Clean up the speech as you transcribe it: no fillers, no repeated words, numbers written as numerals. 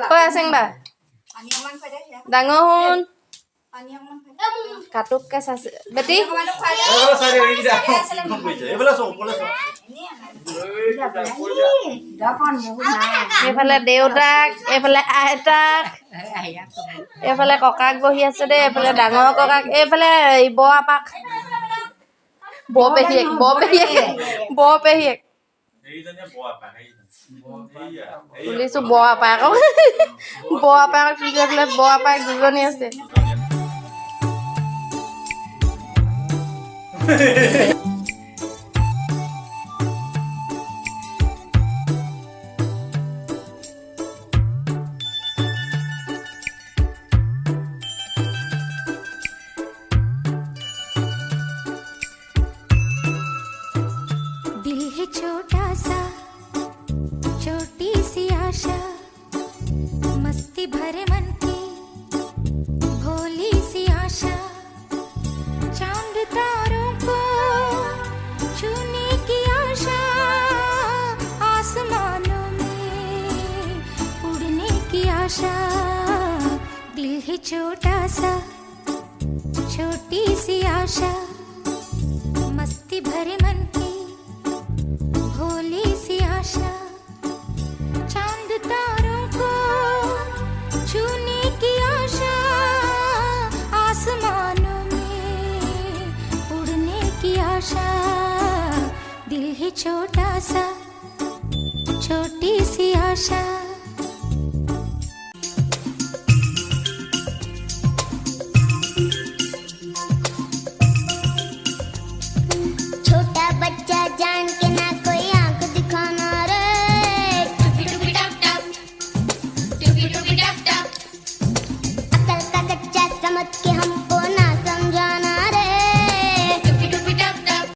Ôi xanh bà ডাঙৰ হন কাটুককে চাইছে বেটি এইফালে দেউতাক এইফালে আইতাক এইফালে ককাক বহি আছে দেই এইফালে ডাঙৰ ককাক এইফালে বৰ আপাক বৰ পেহীয়েক তুলিছো বৰ আপাক কি কৰিলে বৰ আপাক দুজনী আছে छोटा सा छोटी सी आशा मस्ती भरे मन की भोली सी आशा चांद तारों को छूने की आशा आसमानों में उड़ने की आशा दिल है छोटा सा छोटी सी आशा मस्ती भरे मन की भोली सी आशा चांद तारों को छूने की आशा आसमानों में उड़ने की आशा दिल है छोटा सा छोटी सी आशा